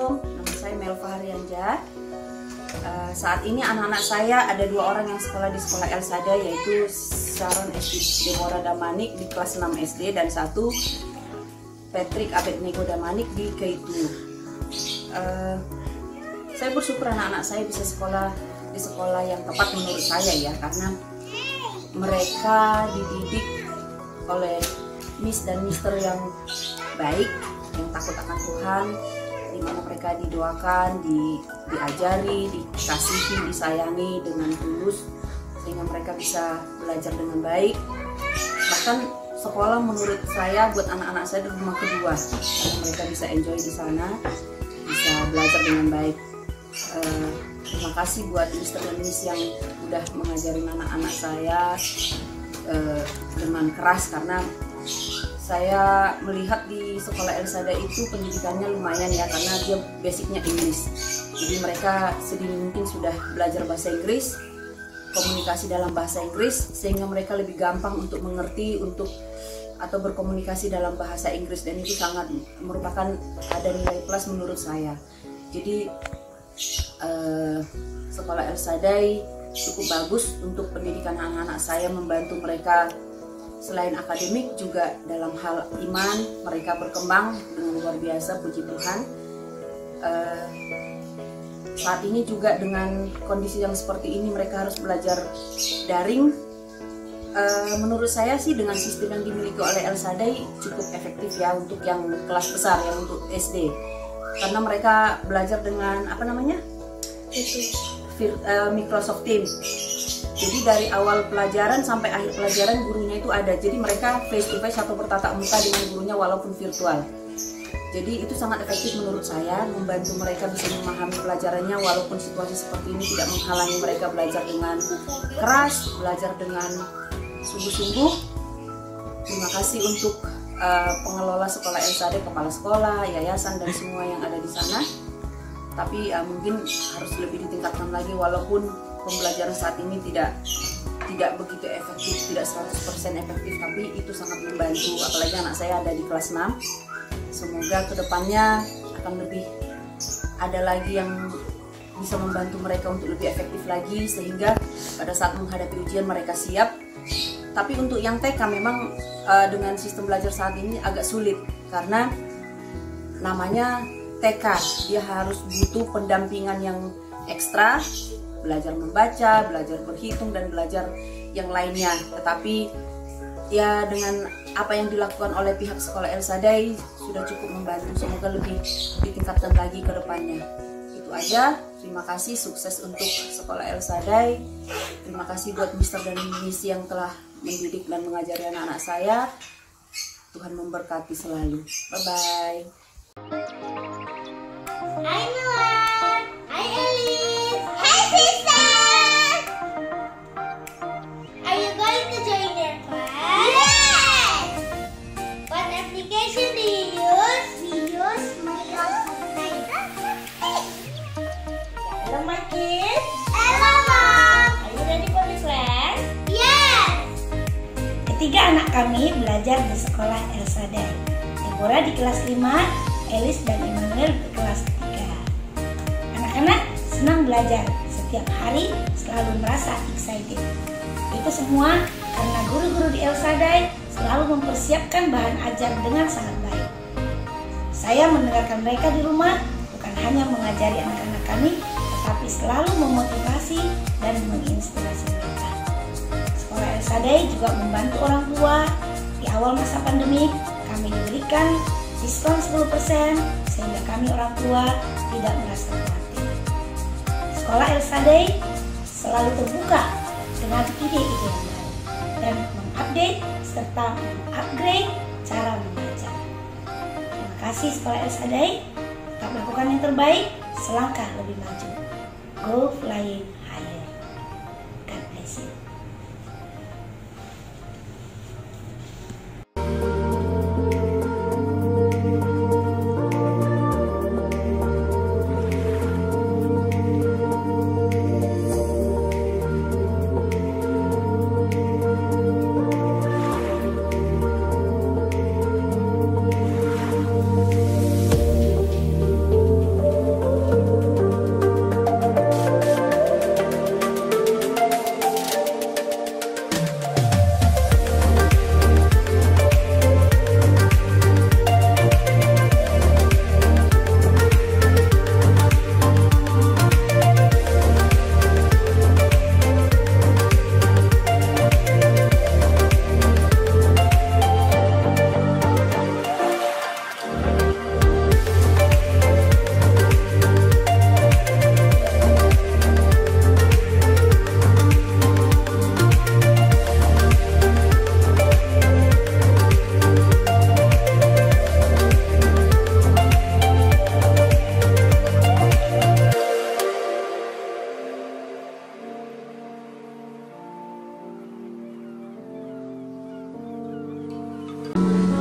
Assalamualaikum, nama saya Melva Haryanjah. Saat ini anak-anak saya ada 2 orang yang sekolah di sekolah El Sadai, yaitu Sharon SD Deborah Damanik di kelas 6 SD dan 1 Patrick Abednego Damanik di K2. Saya bersyukur anak-anak saya bisa sekolah di sekolah yang tepat menurut saya ya, karena mereka dididik oleh Miss dan Mister yang baik, yang takut akan Tuhan, di mana mereka didoakan, diajari, dikasihi, disayangi dengan tulus, sehingga mereka bisa belajar dengan baik. Bahkan sekolah menurut saya buat anak-anak saya di rumah kedua, karena mereka bisa enjoy di sana, bisa belajar dengan baik. Terima kasih buat Mister dan Miss yang udah mengajarin anak-anak saya dengan keras, karena saya melihat di sekolah El Sadai itu pendidikannya lumayan ya, karena dia basicnya Inggris. Jadi mereka sedini mungkin sudah belajar bahasa Inggris, komunikasi dalam bahasa Inggris, sehingga mereka lebih gampang untuk mengerti atau berkomunikasi dalam bahasa Inggris, dan itu sangat merupakan ada nilai plus menurut saya. Jadi sekolah El Sadai cukup bagus untuk pendidikan anak-anak saya, membantu mereka selain akademik juga dalam hal iman. Mereka berkembang dengan luar biasa, puji Tuhan. Saat ini juga dengan kondisi yang seperti ini mereka harus belajar daring. Menurut saya sih dengan sistem yang dimiliki oleh El Sadai cukup efektif ya untuk yang kelas besar, yang untuk SD, karena mereka belajar dengan Microsoft Teams. Jadi dari awal pelajaran sampai akhir pelajaran gurunya itu ada. Jadi mereka face to face atau bertatap muka dengan gurunya walaupun virtual. Jadi itu sangat efektif menurut saya, membantu mereka bisa memahami pelajarannya walaupun situasi seperti ini tidak menghalangi mereka belajar dengan keras, belajar dengan sungguh-sungguh. Terima kasih untuk pengelola sekolah El Sadai, kepala sekolah, yayasan, dan semua yang ada di sana. Tapi mungkin harus lebih ditingkatkan lagi, walaupun pembelajaran saat ini tidak begitu efektif, tidak 100% efektif, tapi itu sangat membantu, apalagi anak saya ada di kelas 6. Semoga kedepannya akan lebih ada lagi yang bisa membantu mereka untuk lebih efektif lagi, sehingga pada saat menghadapi ujian mereka siap. Tapi untuk yang TK memang dengan sistem belajar saat ini agak sulit, karena namanya TK, dia harus butuh pendampingan yang ekstra, belajar membaca, belajar berhitung, dan belajar yang lainnya. Tetapi ya dengan apa yang dilakukan oleh pihak sekolah El Sadai sudah cukup membantu. Semoga lebih ditingkatkan lagi ke depannya. Itu aja. Terima kasih, sukses untuk sekolah El Sadai. Terima kasih buat Mister dan Miss yang telah mendidik dan mengajari anak-anak saya. Tuhan memberkati selalu. Bye-bye. Hi Noah. Hi Elise. Hi sister. Are you going to join their class? Yes. What application do you use? We use Microsoft Teams. Hello my kids. Hello mom. Are you ready for the class? Yes. Ketiga anak kami belajar di sekolah El Sadai. Deborah di kelas 5, Elis dan Emmanuel di kelas 3. Anak-anak senang belajar, setiap hari selalu merasa excited. Itu semua karena guru-guru di El Sadai selalu mempersiapkan bahan ajar dengan sangat baik. Saya mendengarkan mereka di rumah, bukan hanya mengajari anak-anak kami, tetapi selalu memotivasi dan menginspirasi mereka. Sekolah El Sadai juga membantu orang tua. Di awal masa pandemi, kami diberikan diskon 10% sehingga kami orang tua tidak merasa khawatir. Sekolah El Sadai selalu terbuka dengan ide-ide yang baru dan mengupdate serta mengupgrade cara membaca. Terima kasih Sekolah El Sadai, tetap lakukan yang terbaik, selangkah lebih maju. Go flying higher. God bless you.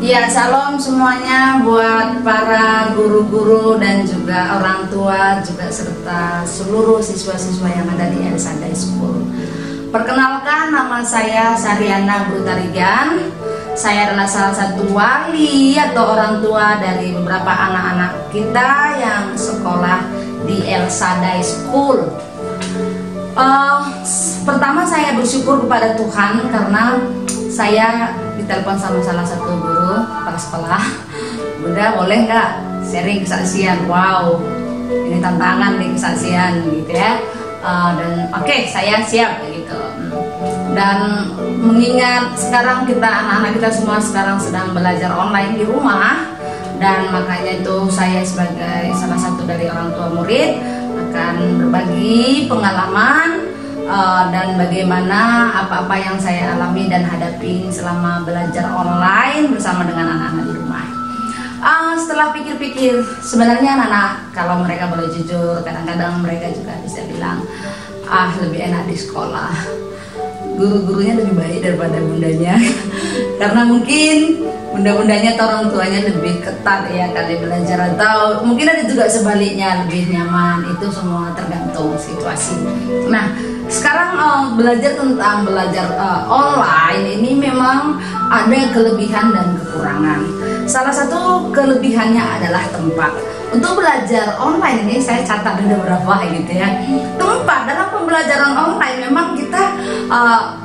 Ya, salam semuanya buat para guru-guru dan juga orang tua juga serta seluruh siswa-siswa yang ada di El Shaddai School. Perkenalkan, nama saya Saryana Brutarigan. Saya adalah salah satu wali atau orang tua dari beberapa anak-anak kita yang sekolah di El Shaddai School. Pertama saya bersyukur kepada Tuhan karena saya ditelepon sama salah satu guru kepala sekolah. Bunda, boleh nggak sharing kesaksian? Wow, ini tantangan nih kesaksian gitu ya. Dan oke, saya siap gitu. Dan mengingat sekarang kita anak-anak kita semua sekarang sedang belajar online di rumah, dan makanya itu saya sebagai salah satu dari orang tua murid akan berbagi pengalaman dan bagaimana apa-apa yang saya alami dan hadapi selama belajar online bersama dengan anak-anak di rumah. Setelah pikir-pikir, sebenarnya anak-anak kalau mereka boleh jujur, kadang-kadang mereka juga bisa bilang, lebih enak di sekolah. Guru-gurunya lebih baik daripada bundanya. Karena mungkin bunda-bundanya atau orang tuanya lebih ketat ya kali belajar, atau mungkin ada juga sebaliknya lebih nyaman. Itu semua tergantung situasi. Nah, sekarang belajar online ini memang ada kelebihan dan kekurangan. Salah satu kelebihannya adalah tempat. Untuk belajar online ini saya catat ada beberapa gitu ya. Tempat dalam pembelajaran online memang kita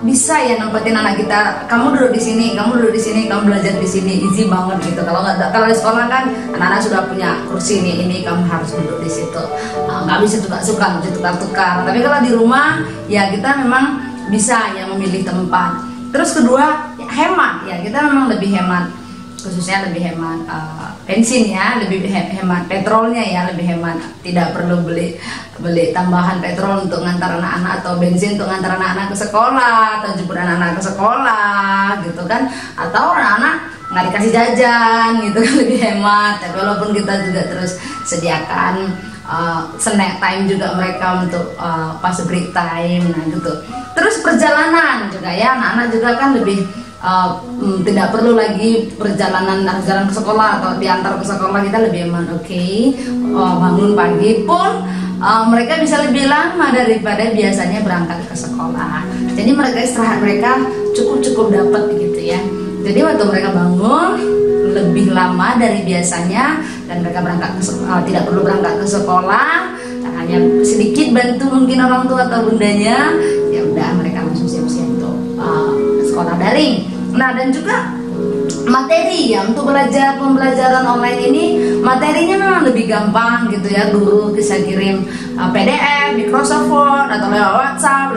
bisa ya nempatin anak kita. Kamu duduk di sini, kamu duduk di sini, kamu belajar di sini, easy banget gitu. Kalau di sekolah kan anak-anak sudah punya kursi ini kamu harus duduk di situ. Nggak bisa suka tukar-tukar. Tapi kalau di rumah ya kita memang bisa ya memilih tempat. Terus kedua hemat ya, kita memang lebih hemat, khususnya lebih hemat bensin ya, lebih hemat petrolnya ya, lebih hemat, tidak perlu beli tambahan petrol untuk ngantar anak-anak atau bensin untuk ngantar anak-anak ke sekolah atau jemput anak-anak ke sekolah gitu kan, atau anak-anak nggak dikasih jajan gitu kan, lebih hemat. Tapi walaupun kita juga terus sediakan snack time juga mereka untuk pas break time, nah gitu. Terus perjalanan juga ya, anak-anak juga kan lebih tidak perlu lagi perjalanan jalan ke sekolah atau diantar ke sekolah, kita lebih aman. Bangun pagi pun mereka bisa lebih lama daripada biasanya berangkat ke sekolah. Jadi mereka istirahat mereka cukup dapat gitu ya. Jadi waktu mereka bangun lebih lama dari biasanya, dan mereka tidak perlu berangkat ke sekolah, hanya sedikit bantu mungkin orang tua atau bundanya, ya udah mereka langsung siap-siap untuk sekolah daring. Nah, dan juga materi ya untuk pembelajaran online ini, materinya memang lebih gampang gitu ya. Guru bisa kirim PDF, Microsoft Word, atau lewat WhatsApp,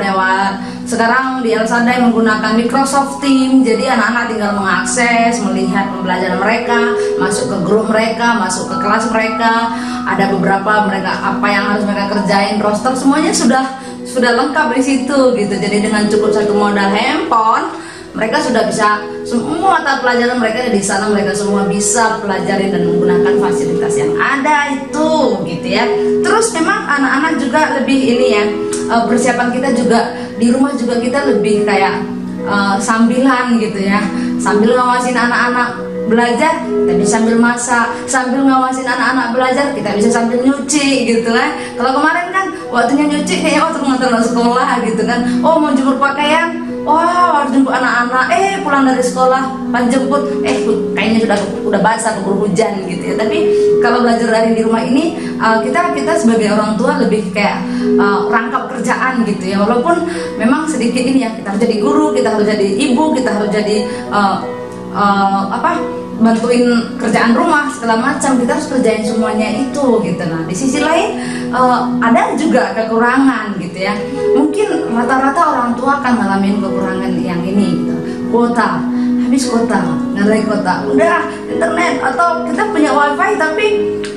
sekarang di El Shaddai menggunakan Microsoft Teams. Jadi anak-anak tinggal mengakses, melihat pembelajaran mereka, masuk ke grup mereka, masuk ke kelas mereka. Ada beberapa apa yang harus mereka kerjain, roster semuanya sudah lengkap di situ gitu. Jadi dengan cukup satu modal handphone, mereka sudah bisa semua mata pelajaran mereka di sana, mereka semua bisa pelajari dan menggunakan fasilitas yang ada itu gitu ya. Terus memang anak-anak juga lebih ini ya, persiapan kita juga di rumah juga kita lebih kayak sambilan gitu ya, sambil ngawasin anak-anak belajar kita bisa sambil masak, sambil ngawasin anak-anak belajar kita bisa sambil nyuci gitu kan. Kalau kemarin kan waktunya nyuci kayaknya waktu ngantar sekolah gitu kan, mau jemur pakaian, harus jemput anak-anak, pulang dari sekolah jemput, kayaknya udah basah keburu hujan gitu ya. Tapi kalau belajar dari di rumah ini, kita sebagai orang tua lebih kayak rangkap kerjaan gitu ya. Walaupun memang sedikit ini ya, kita harus jadi guru, kita harus jadi ibu, kita harus jadi bantuin kerjaan rumah segala macam, kita harus kerjain semuanya itu gitu. Nah, di sisi lain ada juga kekurangan gitu ya. Mungkin rata-rata orang tua akan ngalamin kekurangan yang ini gitu. Kuota, habis kuota, nilai kuota, udah internet, atau kita punya wifi tapi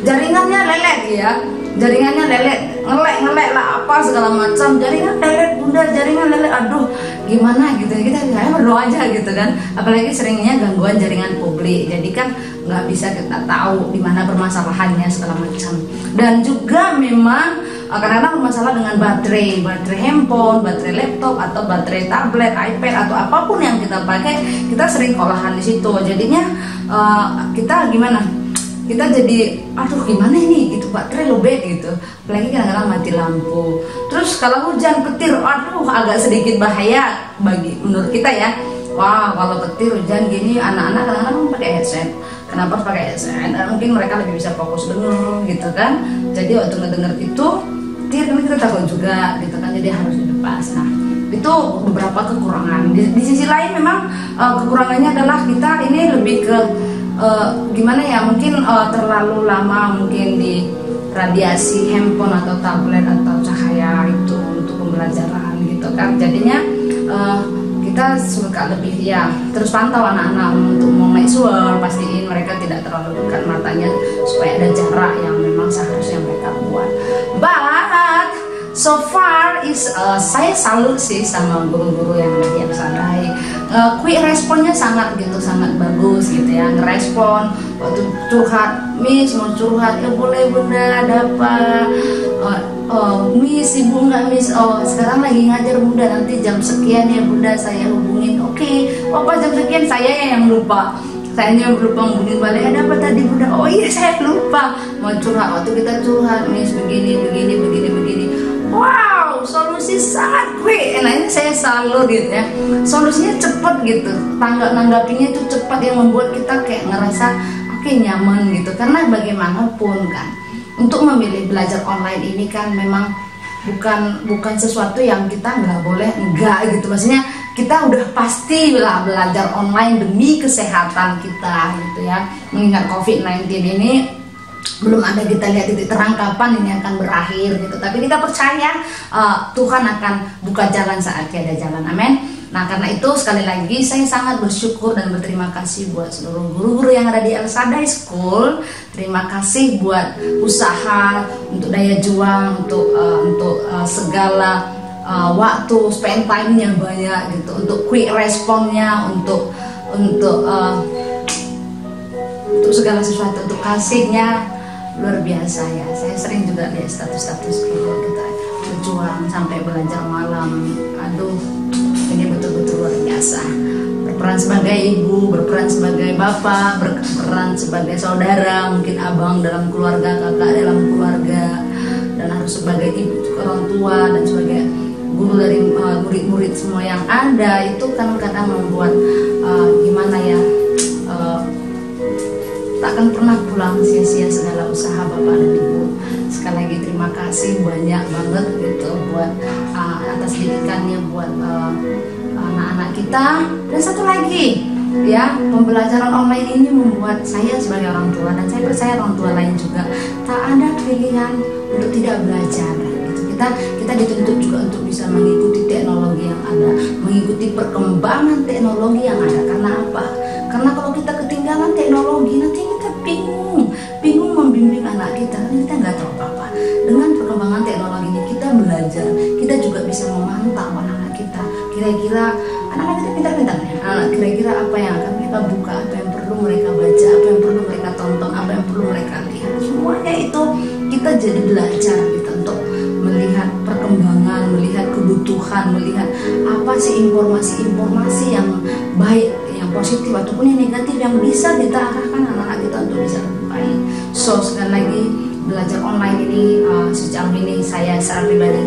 jaringannya lelet ya. Jaringannya lelet, ngelek lah apa segala macam, jaringan lelet, bunda jaringan lelet, aduh gimana gitu. Kita berdoa aja gitu kan. Apalagi seringnya gangguan jaringan publik, jadi kan nggak bisa kita tahu di mana permasalahannya segala macam. Dan juga memang kadang-kadang bermasalah dengan baterai handphone, baterai laptop, atau baterai tablet, iPad, atau apapun yang kita pakai, kita sering kolahan di situ. Jadinya kita gimana? Kita jadi aduh gimana ini gitu, baterai lobet gitu, apalagi kadang-kadang mati lampu. Terus kalau hujan petir, aduh agak sedikit bahaya bagi menurut kita ya. Wah kalau petir hujan gini anak-anak kadang-kadang pakai headset. Kenapa harus pakai headset? Mungkin mereka lebih bisa fokus denger gitu kan. Jadi waktu ngedenger itu petir kan kita takut juga gitu kan, jadi harus dilepas. Nah itu beberapa kekurangan. Di sisi lain memang kekurangannya adalah kita ini lebih ke gimana ya, mungkin terlalu lama mungkin di radiasi handphone atau tablet atau cahaya itu untuk pembelajaran gitu kan. Jadinya kita suka lebih ya terus pantau anak-anak untuk mau make sure pastiin mereka tidak terlalu dekat matanya supaya ada jarak yang memang seharusnya mereka buat. But so far is saya salut sih sama guru-guru yang ada di Elsadai. Quick responnya sangat bagus gitu ya, ngerespon waktu curhat, Miss mau curhat ya boleh bunda, ada apa? Miss ibu nggak Miss? Oh sekarang lagi ngajar bunda, nanti jam sekian ya bunda saya hubungin. Oke, apa jam sekian? Saya yang lupa. Sayanya lupa hubungin balik. Ada apa tadi bunda? Oh iya saya lupa mau curhat. Waktu kita curhat, Miss begini. Wow, solusi sangat quick. Nah ini saya salut gitu ya. Solusinya cepat gitu. Nanggapinya itu cepat yang membuat kita kayak ngerasa oke, nyaman gitu. Karena bagaimanapun kan, untuk memilih belajar online ini kan memang bukan sesuatu yang kita enggak gitu. Maksudnya kita udah pasti lah belajar online demi kesehatan kita gitu ya. Mengingat COVID-19 ini belum ada kita lihat titik terang kapan ini akan berakhir gitu. Tapi kita percaya Tuhan akan buka jalan saat tiada jalan. Amin. Nah karena itu sekali lagi saya sangat bersyukur dan berterima kasih buat seluruh guru-guru yang ada di Elsadai School. Terima kasih buat usaha, untuk daya juang, untuk segala waktu spend time-nya banyak gitu, untuk quick responnya, untuk segala sesuatu, untuk kasihnya luar biasa ya. Saya sering juga lihat status guru kita berjuang sampai belajar malam. Aduh, ini betul-betul luar biasa. Berperan sebagai ibu, berperan sebagai bapak, berperan sebagai saudara, mungkin abang dalam keluarga, kakak dalam keluarga, dan harus sebagai ibu orang tua dan sebagai guru dari murid-murid semua yang ada. Itu kan kadang membuat gimana ya, takkan pernah pulang sia-sia segala usaha bapak dan ibu. Sekali lagi terima kasih banyak banget gitu buat atas didikannya buat anak-anak kita. Dan satu lagi ya, pembelajaran online ini membuat saya sebagai orang tua, dan saya percaya orang tua lain juga, tak ada pilihan untuk tidak belajar gitu. Kita dituntut juga untuk bisa mengikuti teknologi yang ada, mengikuti perkembangan teknologi yang ada. Karena apa? Karena kalau kita ketinggalan teknologi, nanti kita bingung membimbing anak kita, kita nggak tahu apa-apa. Dengan perkembangan teknologi ini kita belajar, kita juga bisa memantau anak-anak kita. Kira-kira anak-anak kita pintar-pintar ya. Kira-kira apa yang akan mereka buka, apa yang perlu mereka baca, apa yang perlu mereka tonton, apa yang perlu mereka lihat. Semuanya itu kita jadi belajar gitu untuk melihat perkembangan, melihat kebutuhan, melihat apa sih informasi yang baik, yang positif ataupun yang negatif yang bisa kita arahkan anak-anak kita untuk bisa lebih baik. So sekali lagi belajar online ini sejauh ini saya secara pribadi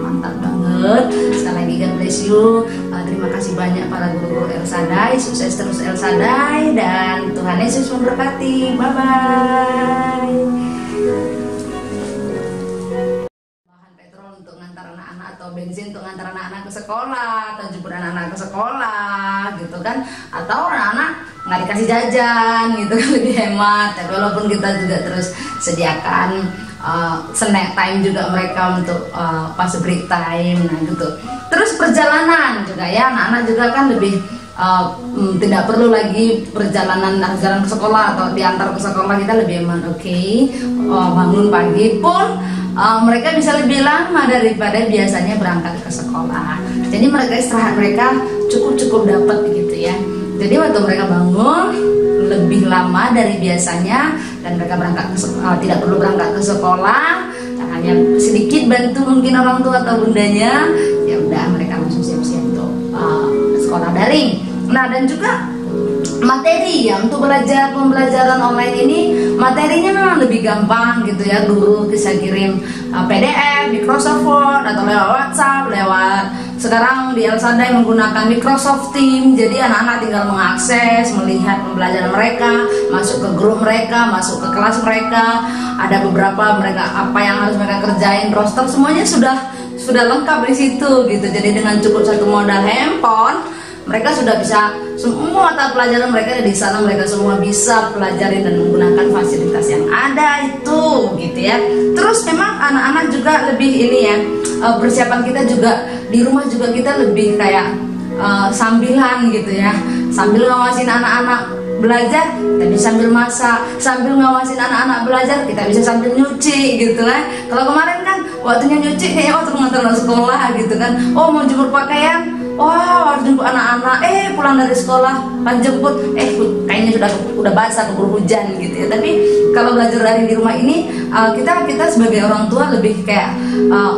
mantap banget. Sekali lagi God bless you. Terima kasih banyak para guru-guru Elsadai. Sukses terus Elsadai dan Tuhan Yesus memberkati. Bye bye. Untuk ngantar anak-anak atau bensin untuk ngantar anak-anak ke sekolah atau jemput anak-anak ke sekolah gitu kan, atau anak-anak nggak dikasih jajan gitu kan, lebih hemat. Tapi walaupun kita juga terus sediakan snack time juga mereka untuk pas break time, nah gitu. Terus perjalanan juga ya, anak-anak juga kan lebih tidak perlu lagi perjalanan jalan ke sekolah atau diantar ke sekolah, kita lebih aman. Bangun pagi pun mereka bisa lebih lama daripada biasanya berangkat ke sekolah. Jadi mereka istirahat mereka cukup dapat gitu ya. Jadi waktu mereka bangun lebih lama dari biasanya dan mereka berangkat ke tidak perlu berangkat ke sekolah, hanya sedikit bantu mungkin orang tua atau bundanya, ya udah mereka langsung siap-siap untuk sekolah daring. Nah dan juga materi ya untuk pembelajaran online ini, materinya memang lebih gampang gitu ya. Guru bisa kirim PDF, Microsoft Word, atau lewat WhatsApp, sekarang di Elsadai menggunakan Microsoft Teams. Jadi anak-anak tinggal mengakses, melihat pembelajaran mereka, masuk ke grup mereka, masuk ke kelas mereka. Ada beberapa mereka apa yang harus mereka kerjain, roster semuanya sudah lengkap di situ gitu. Jadi dengan cukup satu modal handphone, mereka sudah bisa semua mata pelajaran mereka di sana, mereka semua bisa pelajari dan menggunakan fasilitas yang ada itu gitu ya. Terus memang anak-anak juga lebih ini ya, persiapan kita juga di rumah juga kita lebih kayak sambilan gitu ya, sambil ngawasin anak-anak belajar kita bisa sambil masak, sambil ngawasin anak-anak belajar kita bisa sambil nyuci gitu kan. Kalau kemarin kan waktunya nyuci kayaknya waktu ngantar sekolah gitu kan, oh mau jemur pakaian, wah harus jemput anak-anak, pulang dari sekolah pas jemput, kayaknya udah basah keburu hujan gitu ya. Tapi kalau belajar dari di rumah ini, kita sebagai orang tua lebih kayak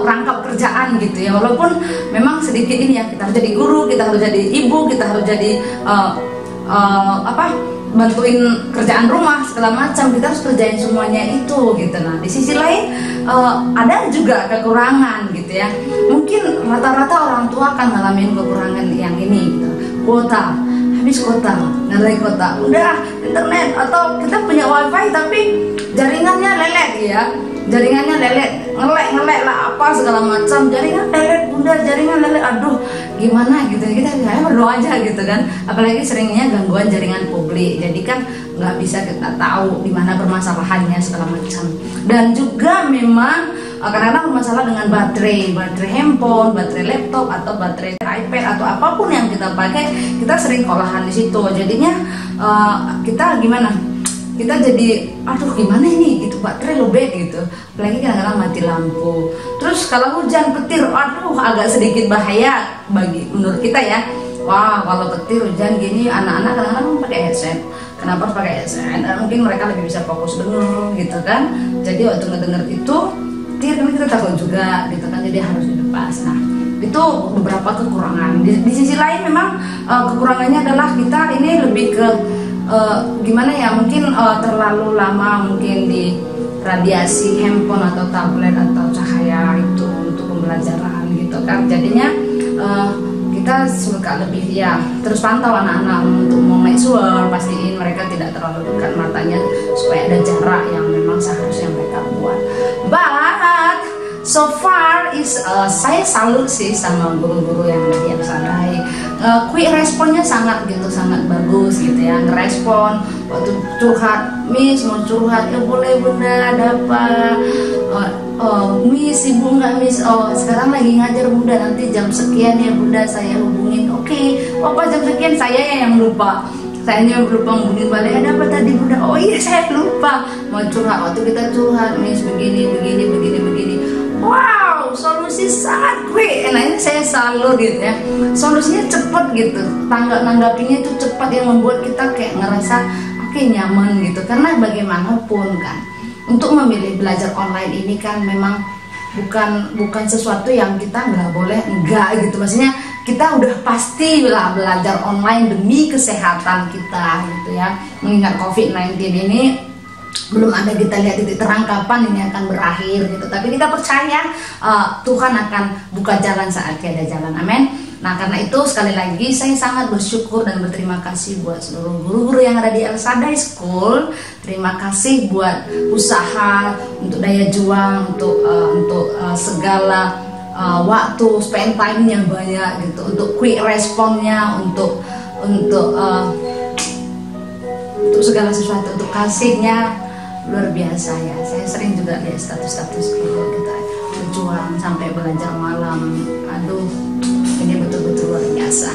rangkap kerjaan gitu ya. Walaupun memang sedikit ini ya, kita harus jadi guru, kita harus jadi ibu, kita harus jadi bantuin kerjaan rumah segala macam, kita harus kerjain semuanya itu gitu. Nah di sisi lain ada juga kekurangan gitu ya. Mungkin rata-rata orang tua akan ngalamin kekurangan yang ini gitu. Kuota, habis kuota, nilai kuota, udah internet atau kita punya wifi tapi jaringannya lelet ya. Jaringannya lelet, ngelek lah apa segala macam, jaringan lelet, bunda jaringan lelet, aduh gimana gitu. Kita berdoa aja gitu kan. Apalagi seringnya gangguan jaringan publik, jadi kan nggak bisa kita tahu di mana permasalahannya segala macam. Dan juga memang kadang-kadang bermasalah dengan baterai handphone, baterai laptop atau baterai iPad atau apapun yang kita pakai, kita sering kolahan di situ. Jadinya kita gimana? Kita jadi aduh gimana ini gitu, baterai lobet gitu. Apalagi kadang-kadang mati lampu. Terus kalau hujan petir, aduh agak sedikit bahaya bagi menurut kita ya. Wah kalau petir hujan gini anak-anak kadang-kadang pakai headset. Kenapa harus pakai headset? Mungkin mereka lebih bisa fokus denger gitu kan. Jadi waktu ngedenger itu petir kan kita takut juga gitu kan. Jadi harus dilepas. Nah itu beberapa kekurangan. Di sisi lain memang kekurangannya adalah kita ini lebih ke gimana ya, mungkin terlalu lama mungkin di radiasi handphone atau tablet atau cahaya itu untuk pembelajaran gitu kan. Jadinya kita suka lebih ya terus pantau anak-anak untuk mau make sure pastiin mereka tidak terlalu dekat matanya supaya ada jarak yang memang seharusnya mereka buat. But so far is saya salut sih sama guru-guru yang di Elsadai. Quick responnya sangat bagus gitu ya. Ngerespon waktu curhat, Miss mau curhat, ya boleh bunda, ada apa? Miss ibu nggak Miss? Oh sekarang lagi ngajar bunda, nanti jam sekian ya bunda saya hubungin. Oke, Apa jam sekian saya yang lupa. Saya lupa hubungin balik, ada apa tadi bunda? Oh iya saya lupa mau curhat. Waktu kita curhat, Miss begini. Wow, solusi sangat quick. Nah ini saya salut gitu ya. Solusinya cepat gitu. Nanggapinya itu cepat yang membuat kita kayak ngerasa oke, nyaman gitu. Karena bagaimanapun kan, untuk memilih belajar online ini kan memang bukan sesuatu yang kita nggak boleh enggak gitu. Maksudnya kita udah pasti lah belajar online demi kesehatan kita gitu ya. Mengingat COVID-19 ini belum ada kita lihat titik terang kapan ini akan berakhir gitu, tapi kita percaya Tuhan akan buka jalan saat tiada jalan, amin. Nah karena itu sekali lagi saya sangat bersyukur dan berterima kasih buat seluruh guru-guru yang ada di Elsadai School. Terima kasih buat usaha, untuk daya juang, untuk segala waktu spend time yang banyak gitu, untuk quick responnya, untuk segala sesuatu, untuk kasihnya luar biasa ya. Saya sering juga lihat status guru kita berjuang sampai belajar malam. Aduh, ini betul-betul luar biasa.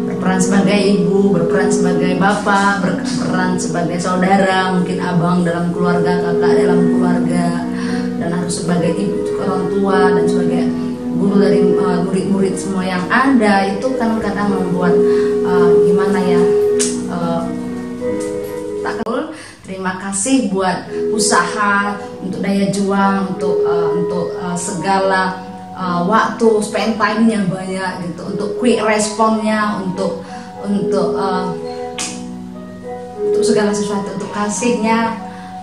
Berperan sebagai ibu, berperan sebagai bapak, berperan sebagai saudara, mungkin abang dalam keluarga, kakak dalam keluarga, dan harus sebagai ibu orang tua dan sebagai guru dari murid-murid semua yang ada. Itu kan kadang membuat gimana ya, terima kasih buat usaha, untuk daya juang, untuk segala waktu spend time yang banyak gitu, untuk quick responnya, untuk untuk segala sesuatu, untuk kasihnya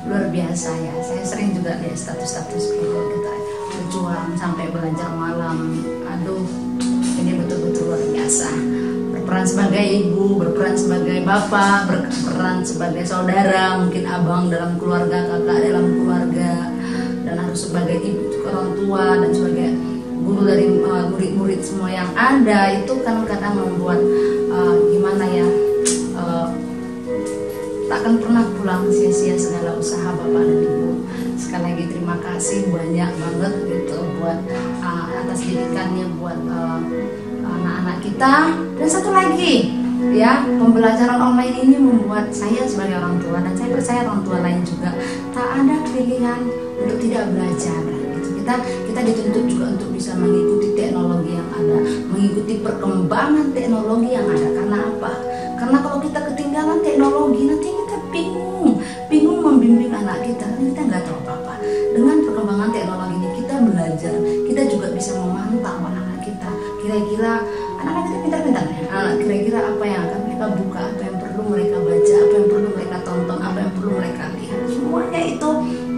luar biasa ya. Saya sering juga lihat status-status guru kita berjuang sampai belajar malam. Aduh, ini betul-betul luar biasa. Berperan sebagai ibu, berperan sebagai bapak, berperan sebagai saudara, mungkin abang dalam keluarga, kakak dalam keluarga, dan harus sebagai ibu orang tua dan sebagai guru dari murid-murid semua yang ada. Itu kan kadang membuat gimana ya, tak akan pernah pulang sia-sia segala usaha bapak dan ibu. Sekali lagi terima kasih banyak banget gitu buat atas didikannya buat anak-anak kita. Dan satu lagi ya, pembelajaran online ini membuat saya sebagai orang tua, dan saya percaya orang tua lain juga, tak ada pilihan untuk tidak belajar gitu. Kita dituntut juga untuk bisa mengikuti teknologi yang ada, mengikuti perkembangan teknologi yang ada. Karena apa? Karena kalau kita ketinggalan teknologi, nanti kita bingung membimbing anak kita, karena kita nggak tahu apa-apa. Dengan perkembangan teknologi ini kita belajar, kita juga bisa memantau anak-anak kita. Kira-kira anak-anak kita pintar-pintar ya. Kira-kira apa yang akan mereka buka, apa yang perlu mereka baca, apa yang perlu mereka tonton, apa yang perlu mereka lihat. Semuanya itu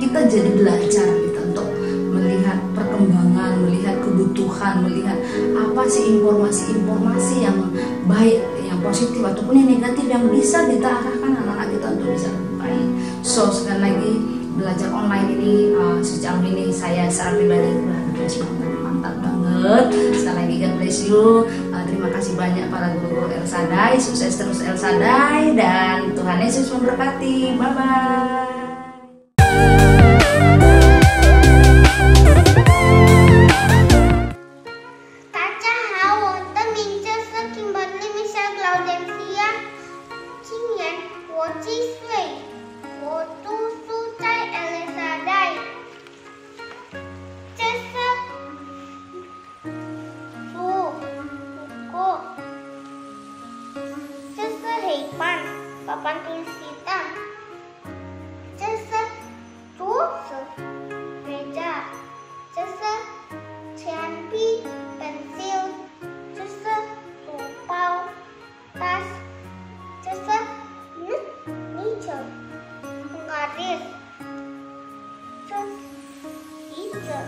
kita jadi belajar gitu untuk melihat perkembangan, melihat kebutuhan, melihat apa sih informasi-informasi yang baik, yang positif ataupun yang negatif yang bisa kita arahkan anak-anak kita untuk bisa lebih baik. So sekali lagi, belajar online ini sejauh ini saya secara pribadi mantap banget. Sekali lagi God bless you. Terima kasih banyak para guru-guru El Shaddai. Sukses terus El Shaddai, dan Tuhan Yesus memberkati. Bye bye. Papan tulis hitam, tulis meja, cianpi, pensil, tupau, tas, nicer, penggaris, hijau,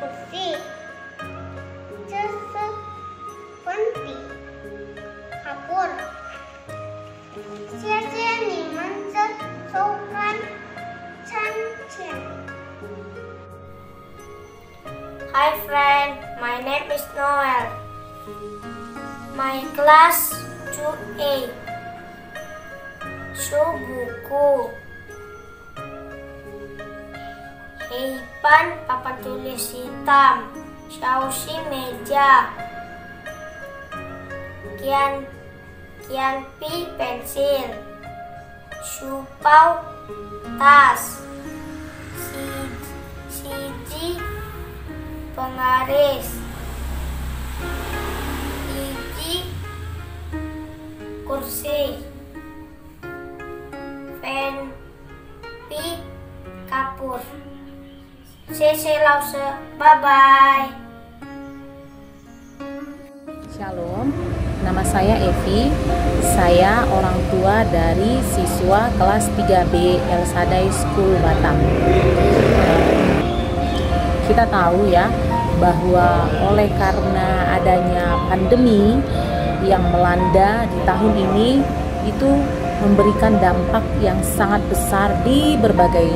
kursi, penting, kapur. Hi friend, my name is Noel. My class 2A. Show buku. Heipan papan tulis hitam. Shausi meja. Kianpi pensil. Supau tas. Siji penggaris. Iji kursi. Penpi kapur. Sese lause. Bye bye. Shalom, nama saya Evi. Saya orang tua dari siswa kelas 3B El Shaddai School Batam. Kita tahu ya bahwa oleh karena adanya pandemi yang melanda di tahun ini, itu memberikan dampak yang sangat besar di berbagai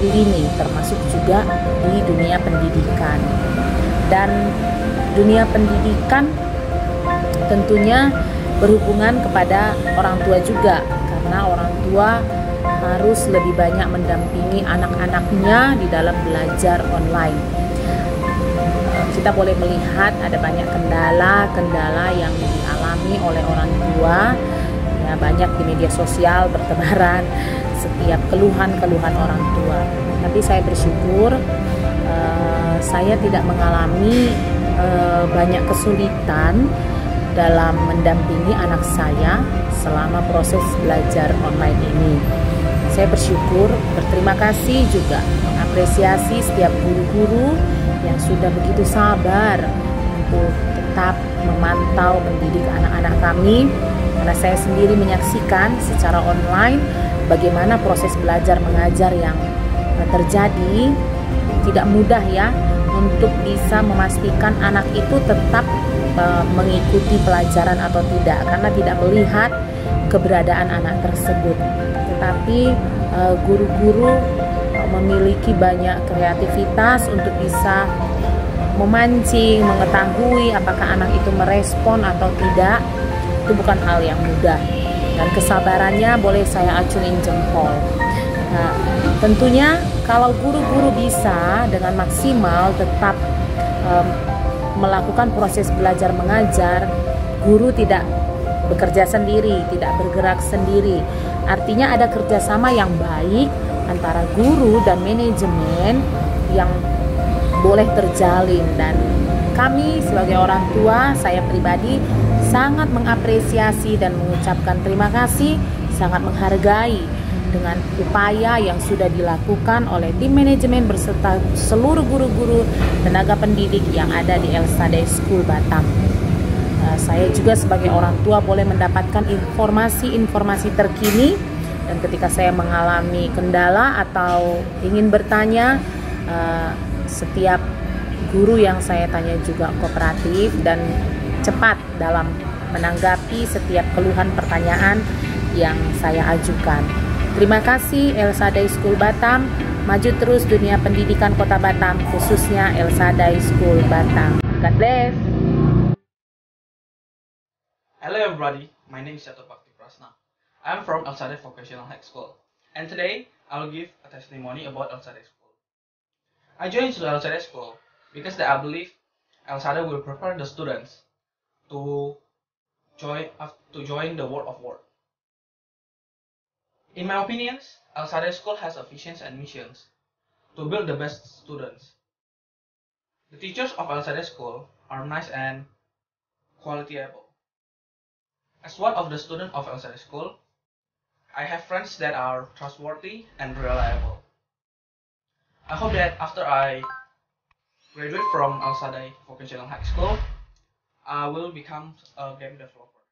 lini, termasuk juga di dunia pendidikan. Dan dunia pendidikan tentunya berhubungan kepada orang tua juga, karena orang tua harus lebih banyak mendampingi anak-anaknya di dalam belajar online. Kita boleh melihat ada banyak kendala yang dialami oleh orang tua. Ya, banyak di media sosial bertebaran setiap keluhan-keluhan orang tua. Tapi saya bersyukur saya tidak mengalami banyak kesulitan dalam mendampingi anak saya selama proses belajar online ini. Saya bersyukur, berterima kasih juga, mengapresiasi setiap guru-guru yang sudah begitu sabar untuk tetap memantau mendidik anak-anak kami. karena saya sendiri menyaksikan secara online bagaimana proses belajar mengajar yang terjadi. Tidak mudah ya untuk bisa memastikan anak itu tetap mengikuti pelajaran atau tidak, karena tidak melihat keberadaan anak tersebut. Tetapi guru-guru memiliki banyak kreativitas untuk bisa memancing, mengetahui apakah anak itu merespon atau tidak. Itu bukan hal yang mudah, dan kesabarannya boleh saya acungin jempol. Nah, tentunya kalau guru-guru bisa dengan maksimal tetap melakukan proses belajar mengajar, guru tidak bekerja sendiri, tidak bergerak sendiri. Artinya ada kerjasama yang baik antara guru dan manajemen yang boleh terjalin, dan kami sebagai orang tua, saya pribadi sangat mengapresiasi dan mengucapkan terima kasih, sangat menghargai dengan upaya yang sudah dilakukan oleh tim manajemen beserta seluruh guru-guru tenaga pendidik yang ada di Elsadai School Batam. Saya juga sebagai orang tua boleh mendapatkan informasi-informasi terkini, dan ketika saya mengalami kendala atau ingin bertanya, setiap guru yang saya tanya juga kooperatif dan cepat dalam menanggapi setiap keluhan pertanyaan yang saya ajukan. Terima kasih Elsadai School Batam, maju terus dunia pendidikan Kota Batam, khususnya Elsadai School Batam. God bless. Hello everybody, my name is Yato Bhakti Prasna. I'm from Elsadai Vocational High School, and today I will give a testimony about Elsadai School. I joined Elsadai School because I believe Elsadai will prepare the students to join the world of work. In my opinions, Elsadai School has a visions and missions to build the best students. The teachers of Elsadai School are nice and qualityable. As one of the students of Elsadai School, I have friends that are trustworthy and reliable. I hope that after I graduate from Elsadai Vocational High School, I will become a game developer.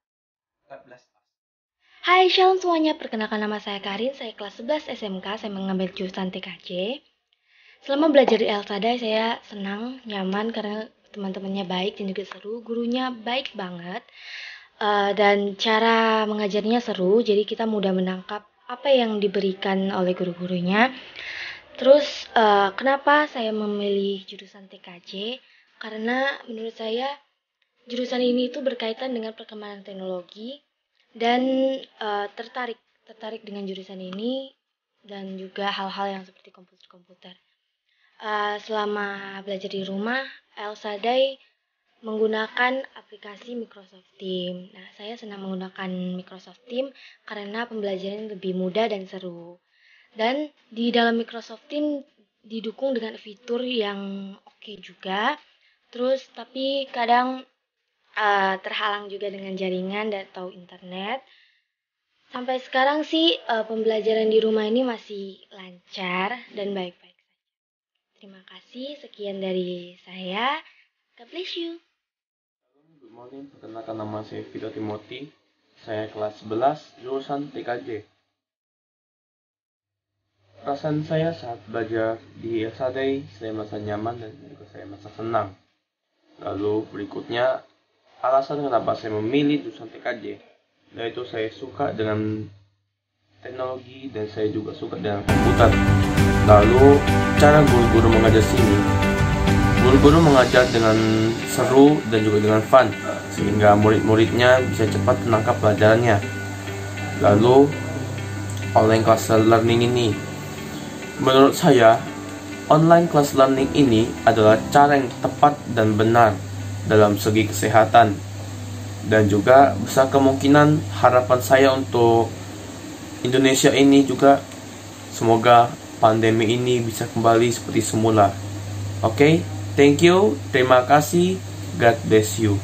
God bless us. Hai, shalom semuanya. Perkenalkan, nama saya Karin. Saya kelas 11 SMK. Saya mengambil jurusan TKJ. Selama belajar di Elsadai, saya senang, nyaman karena teman-temannya baik dan juga seru. Gurunya baik banget. Dan cara mengajarnya seru. Jadi kita mudah menangkap apa yang diberikan oleh guru-gurunya. Terus, kenapa saya memilih jurusan TKJ? Karena menurut saya jurusan ini itu berkaitan dengan perkembangan teknologi. Dan tertarik dengan jurusan ini dan juga hal-hal yang seperti komputer. Selama belajar di rumah, Elsadai menggunakan aplikasi Microsoft Teams. Nah, saya senang menggunakan Microsoft Teams karena pembelajaran lebih mudah dan seru. Dan di dalam Microsoft Teams didukung dengan fitur yang oke juga. Terus tapi kadang terhalang juga dengan jaringan atau internet. Sampai sekarang sih pembelajaran di rumah ini masih lancar dan baik-baik saja. Terima kasih, sekian dari saya. God bless you. Good morning, perkenalkan nama saya Vito Timothy. Saya kelas 11 jurusan TKJ. Perasaan saya saat belajar di Elsadai, saya merasa nyaman dan juga saya merasa senang. Lalu berikutnya, alasan kenapa saya memilih jurusan TKJ, yaitu saya suka dengan teknologi dan saya juga suka dengan komputer. Lalu cara guru-guru mengajar sini, guru-guru mengajar dengan seru dan juga dengan fun, sehingga murid-muridnya bisa cepat menangkap pelajarannya. Lalu online class learning ini, menurut saya online class learning ini adalah cara yang tepat dan benar dalam segi kesehatan, dan juga besar kemungkinan harapan saya untuk Indonesia ini juga semoga pandemi ini bisa kembali seperti semula. Oke, thank you, terima kasih, God bless you.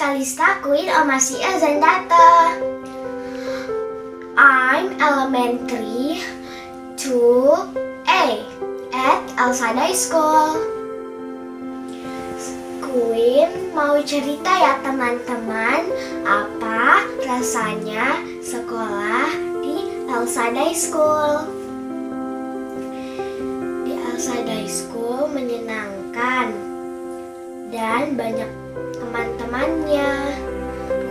Kalista, Queen, Omasia, Zandata. I'm elementary 2A at El Shaddai School. Queen mau cerita ya teman-teman, apa rasanya sekolah di El Shaddai School. Di El Shaddai School menyenangkan dan banyak teman-temannya.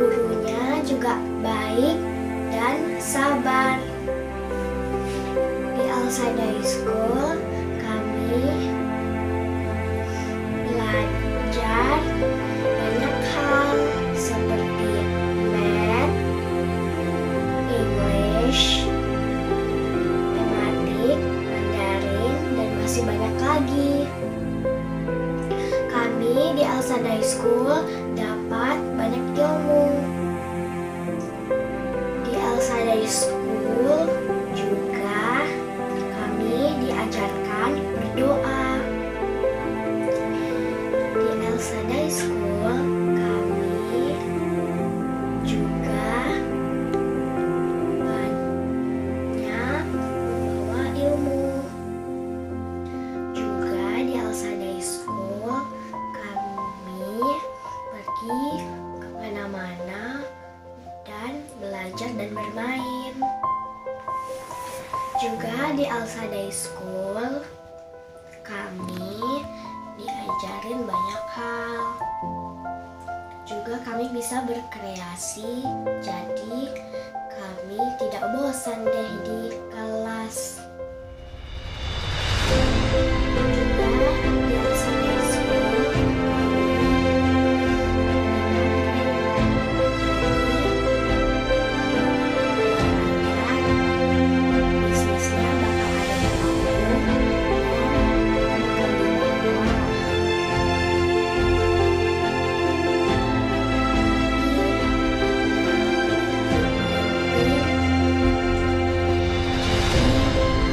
Gurunya juga baik dan sabar. Di El Shaddai School kami belajar banyak hal seperti math, English, matematik, Mandarin, dan masih banyak lagi. Kami di El Shaddai School dapat banyak ilmu. Di El Shaddai School juga kami diajarkan berdoa. Di El Shaddai School kami juga banyak membawa ilmu. Juga di El Shaddai School kami pergi kemana-mana dan belajar dan bermain. Juga di El Shaddai School kami diajarin banyak hal. Juga kami bisa berkreasi, jadi kami tidak bosan deh di kelas. Juga di El Shaddai School bisnisnya bakal ada di aku dan bakal dibawa.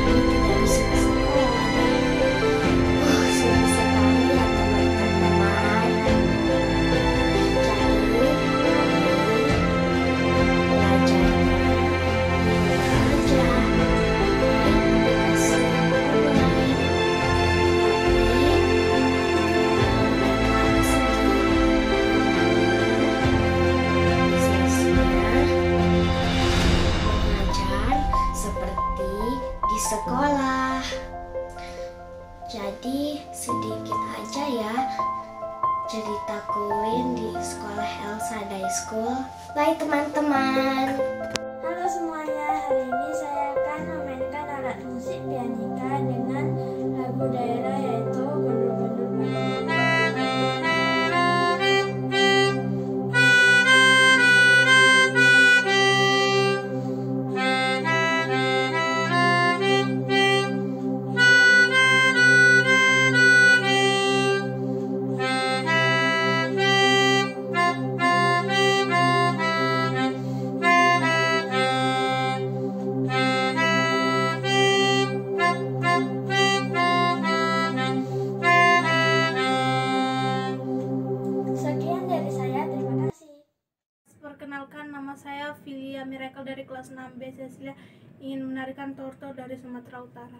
Tidak bisa ke sekolah deh. Senang sekali ya teman-teman. Jadi belajarnya aja aplikasi online. Tapi bisnisnya mengajar seperti di sekolah. Jadi sedikit aja ya cerita Queen di sekolah El Shaddai School. Bye teman-teman. Halo semuanya, hari ini saya akan memainkan alat musik pianika dengan lagu daerah yaitu Gundur-Gundur Bandung. Sekian dari saya, terima kasih. Perkenalkan, nama saya Filia Miracle dari kelas 6B Cecilia, ingin menarikan torto dari Sumatera Utara.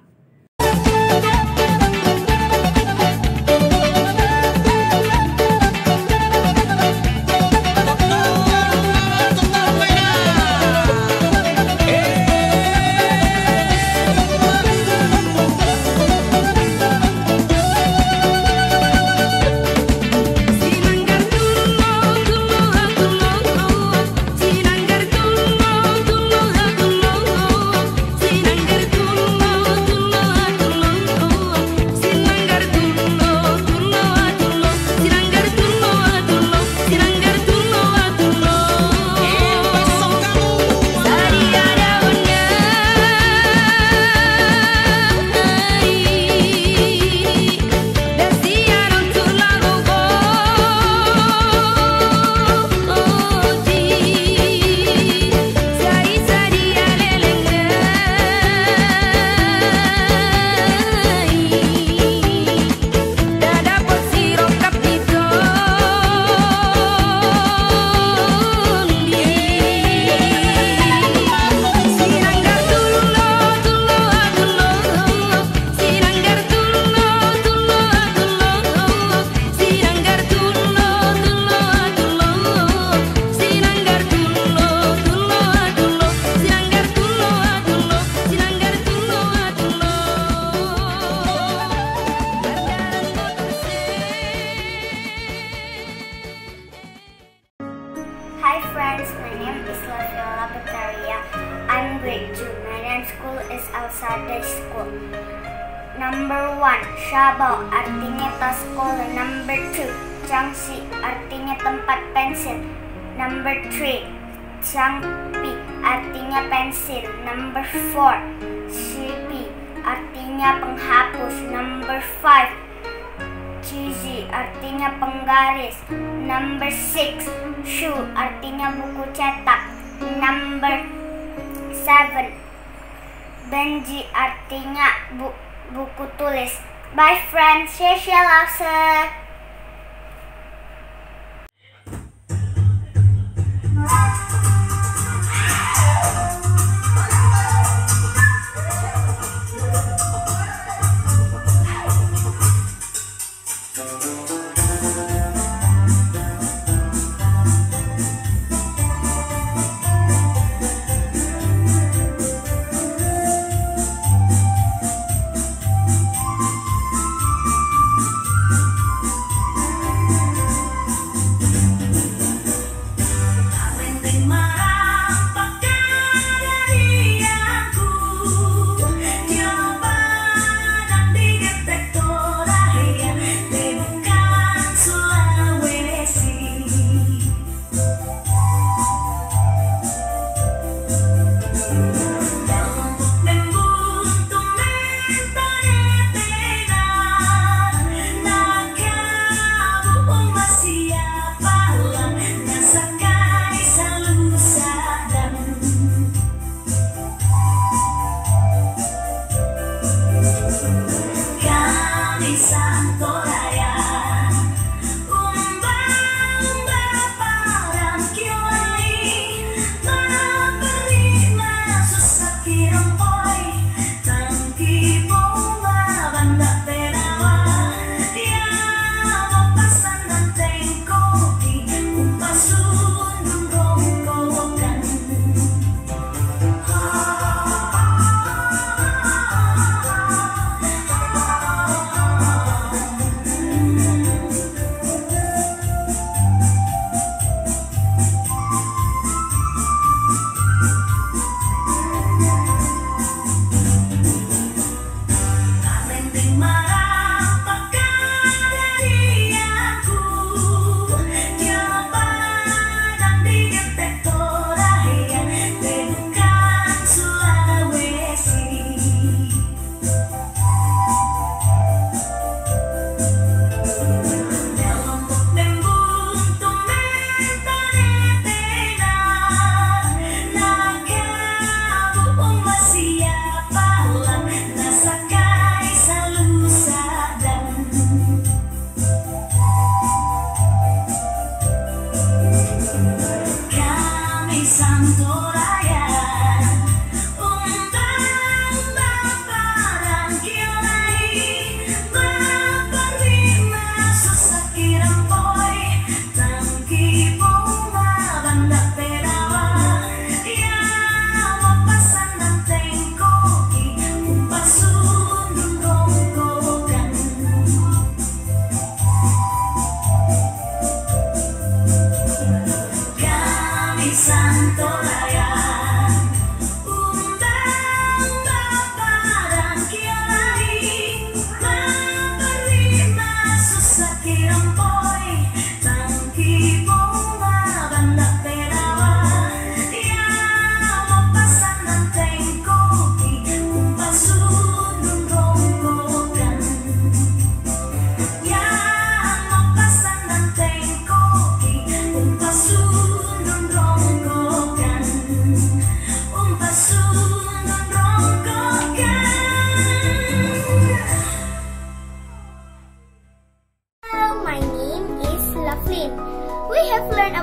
Sinanggar guys, my name is Laviola Bataria. I'm grade 2. My name school is Alsada School. Number 1, Shabao artinya tas sekolah. Number 2, Changsi artinya tempat pensil. Number 3, Changpi artinya pensil. Number 4, Shipi artinya penghapus. Number 5, Cizi artinya penggaris. Number 6, Shoe artinya buku cetak. Number 7, Benji artinya buku tulis. Bye friends, 谢谢老师。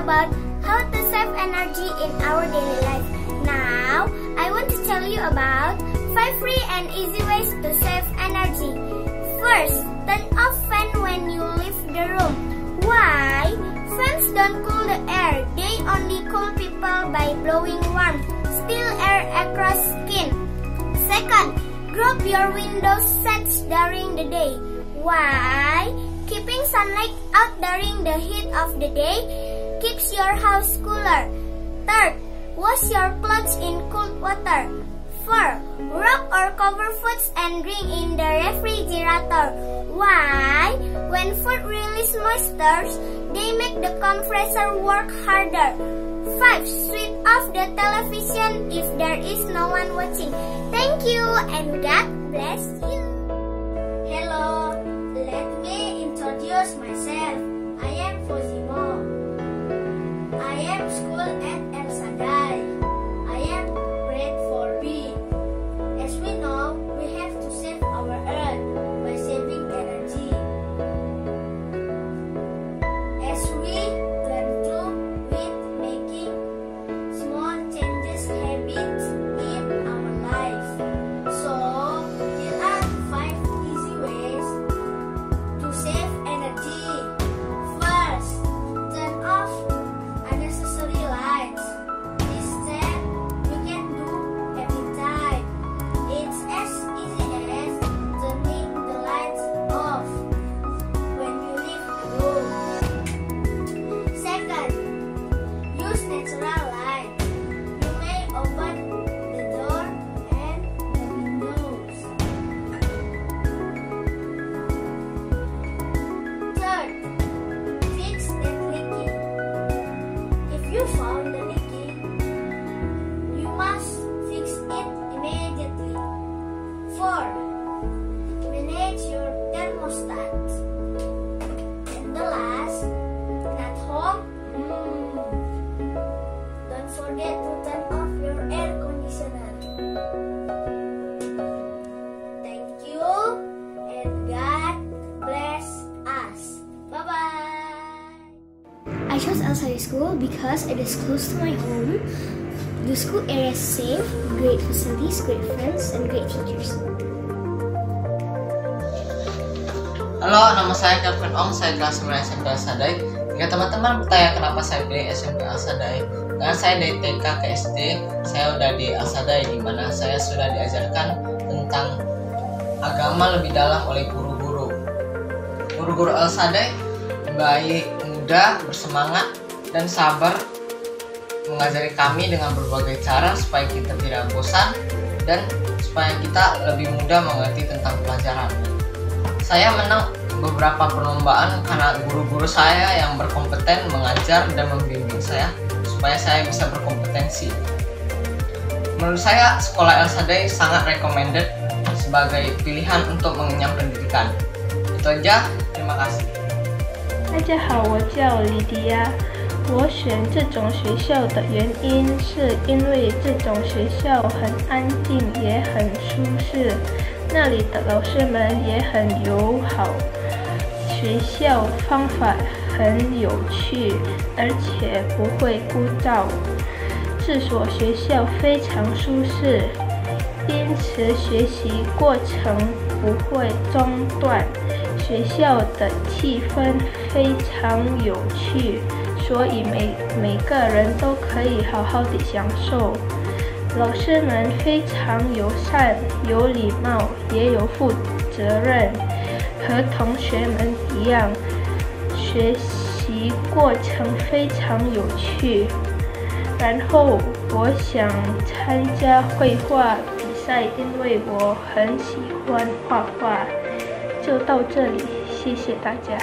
About how to save energy in our daily life. Now, I want to tell you about 5 free and easy ways to save energy. First, turn off fan when you leave the room. Why? Fans don't cool the air. They only cool people by blowing warm, still air across skin. Second, group your window sets during the day. Why? Keeping sunlight out during the heat of the day keeps your house cooler. Wash your clothes in cold water. 4. Wrap or cover foods and drink in the refrigerator. Why? When food release moisture, they make the compressor work harder. 5. Switch off the television if there is no one watching. Thank you and God bless you. Hello, let me introduce myself. I am Fozimo. I am school at El Sadai. I am grade 4B. As we know, we have to save our earth by saving energy. As we learn through with making small changes habits in our life. So, here are 5 easy ways to save energy. First, turn off unnecessary lights. This step we can do every time. It's as easy as turning the lights off when you leave the room. Second, use natural light. You may open the door and the windows. Third, fix that leaking. If you found the leaking, you must fix it immediately. 4. Manage your thermostat. And the last, at home, don't forget to turn off your air conditioner. Thank you and God bless us. Bye-bye. I chose El Sadai School because it is close to my home. The school area is safe, great facilities, great friends, and great teachers. Halo, nama saya Kevin Ong, saya kelas 9 SMP El Sadai. Jika teman-teman bertanya kenapa saya pilih SMP El Sadai, karena saya dari TK ke SD, saya udah di El Sadai, di mana saya sudah diajarkan tentang agama lebih dalam oleh guru-guru. Guru-guru El Sadai baik, muda, bersemangat, dan sabar mengajari kami dengan berbagai cara supaya kita tidak bosan dan supaya kita lebih mudah mengerti tentang pelajaran. Saya menang beberapa perlombaan karena guru-guru saya yang berkompeten mengajar dan membimbing saya supaya saya bisa berkompetensi. Menurut saya, sekolah El Sadai sangat recommended sebagai pilihan untuk mengenyam pendidikan. Itu aja, terima kasih. 大家好，我叫李迪亚。我选这种学校的原因是因为这种学校很安静，也很舒适，那里的老师们也很友好，学校方法很有趣，而且不会枯燥。这所学校非常舒适，因此学习过程不会中断。学校的气氛非常有趣，所以每个人都可以好好的享受。老师们非常友善、有礼貌，也有负责任，和同学们一样，学习过程非常有趣。然后我想参加绘画比赛，因为我很喜欢画画。就到这里，谢谢大家。